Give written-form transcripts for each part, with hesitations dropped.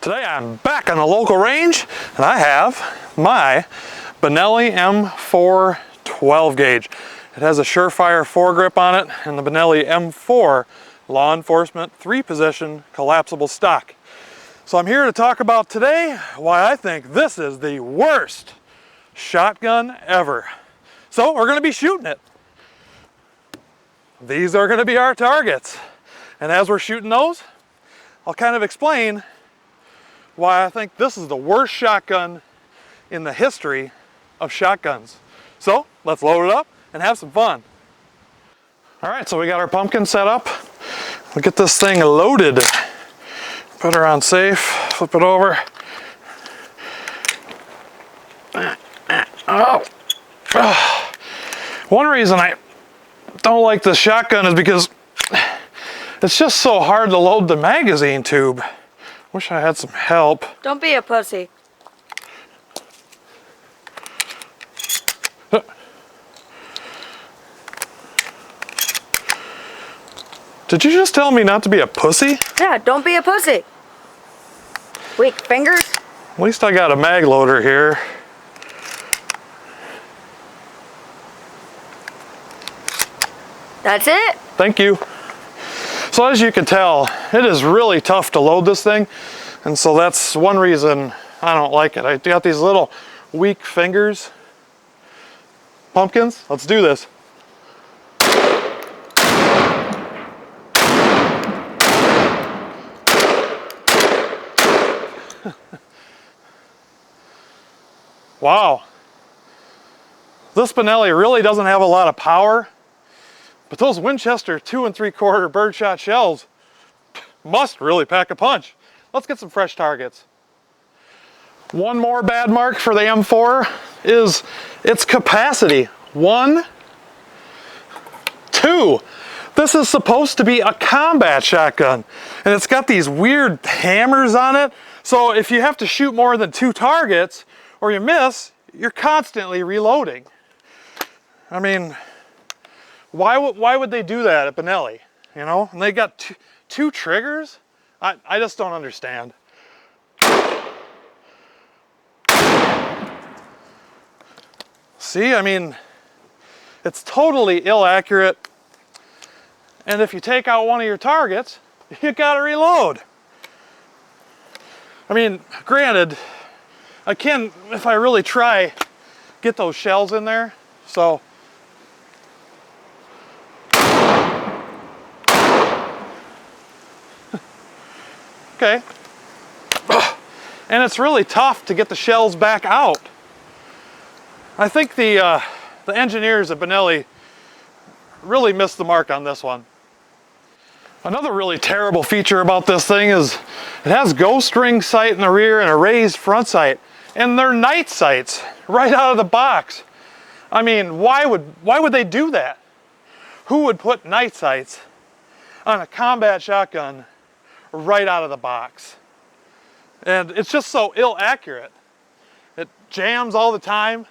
Today I'm back on the local range and I have my Benelli M4 12 gauge. It has a Surefire foregrip on it and the Benelli M4 law enforcement 3-position collapsible stock. So I'm here to talk about today why I think this is the worst shotgun ever. So we're going to be shooting it. These are going to be our targets. And as we're shooting those, I'll kind of explain why I think this is the worst shotgun in the history of shotguns. So let's load it up and have some fun. All right, so we got our pumpkin set up. We'll get this thing loaded. Put her on safe, flip it over. Oh. One reason I don't like this shotgun is because it's just so hard to load the magazine tube. Wish I had some help. Don't be a pussy. Did you just tell me not to be a pussy? Yeah, don't be a pussy. Weak fingers. At least I got a mag loader here. That's it? Thank you. So as you can tell, it is really tough to load this thing, and so that's one reason I don't like it. I got these little weak fingers. Pumpkins, let's do this. Wow. This Benelli really doesn't have a lot of power. But those Winchester 2 3/4 birdshot shells must really pack a punch. Let's get some fresh targets. One more bad mark for the M4 is its capacity. 1, 2. This is supposed to be a combat shotgun, and it's got these weird hammers on it. So if you have to shoot more than 2 targets or you miss, you're constantly reloading. I mean, why would they do that at Benelli? You know, and they got two triggers? I just don't understand. See, I mean, it's totally inaccurate. And if you take out one of your targets, you gotta reload. I mean, granted, I can, if I really try, get those shells in there. So, okay. And it's really tough to get the shells back out. I think the engineers at Benelli really missed the mark on this one. Another really terrible feature about this thing is it has ghost ring sight in the rear and a raised front sight. And they're night sights right out of the box. I mean, why would they do that? Who would put night sights on a combat shotgun right out of the box? And it's just so inaccurate. It jams all the time.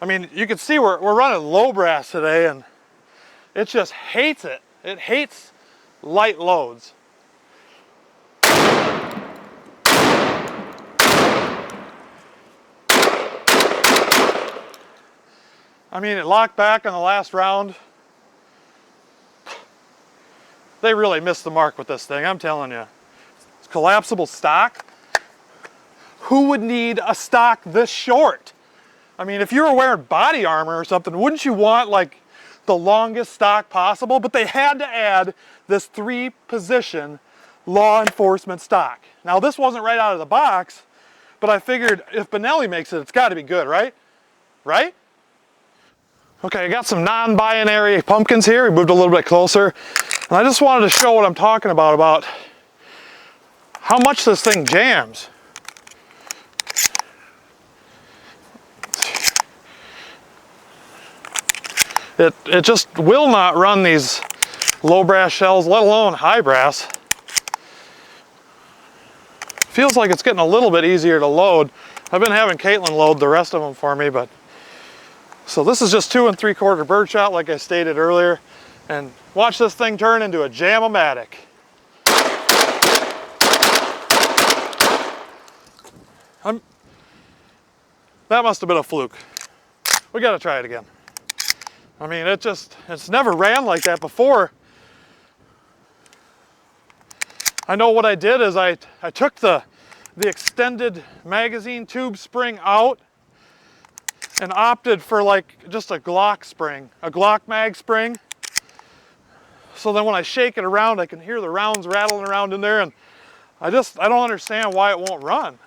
I mean, you can see we're running low brass today, and it just hates it. It hates light loads. I mean, it locked back on the last round. They really missed the mark with this thing, I'm telling you. It's collapsible stock. Who would need a stock this short? I mean, if you were wearing body armor or something, wouldn't you want like the longest stock possible? But they had to add this 3-position law enforcement stock. Now, this wasn't right out of the box, but I figured if Benelli makes it, it's got to be good, right? Right? Okay, I got some non-binary pumpkins here. We moved a little bit closer. And I just wanted to show what I'm talking about how much this thing jams. It just will not run these low brass shells, let alone high brass. Feels like it's getting a little bit easier to load. I've been having Caitlin load the rest of them for me, but so this is just 2 3/4 birdshot, like I stated earlier, and watch this thing turn into a jam-o-matic. That must have been a fluke. We gotta try it again. I mean, it's never ran like that before. I know what I did is I took the extended magazine tube spring out and opted for like just a Glock spring, a Glock mag spring. So then when I shake it around, I can hear the rounds rattling around in there, and I don't understand why it won't run.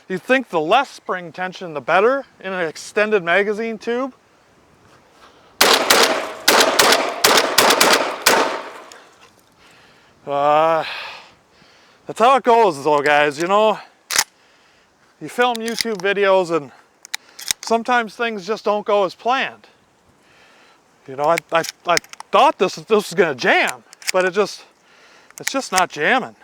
You'd think the less spring tension, the better in an extended magazine tube. That's how it goes though, guys, you know. You film YouTube videos and sometimes things just don't go as planned. You know, I thought this was gonna jam, but it's just not jamming.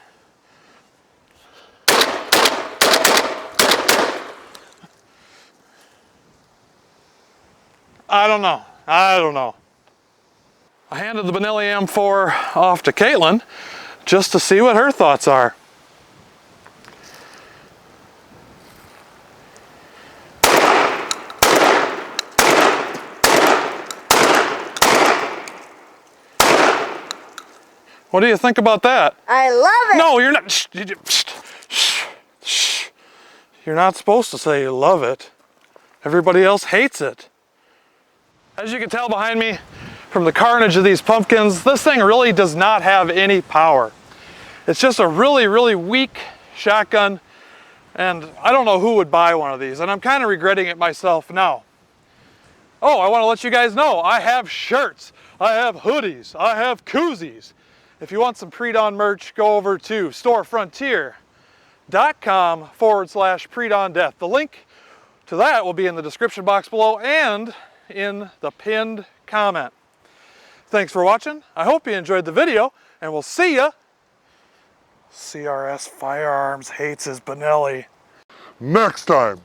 I don't know. I handed the Benelli M4 off to Caitlin just to see what her thoughts are. What do you think about that? I love it. No, you're not. You're not supposed to say you love it. Everybody else hates it. As you can tell behind me from the carnage of these pumpkins, this thing really does not have any power. It's just a really, really weak shotgun, and I don't know who would buy one of these, and I'm kind of regretting it myself now. Oh, I want to let you guys know, I have shirts, I have hoodies, I have koozies. If you want some pre-dawn merch, go over to storefrontier.com/pre-dawn-death. The link to that will be in the description box below and in the pinned comment. Thanks for watching. I hope you enjoyed the video, and we'll see ya. CRS Firearms hates his Benelli. Next time.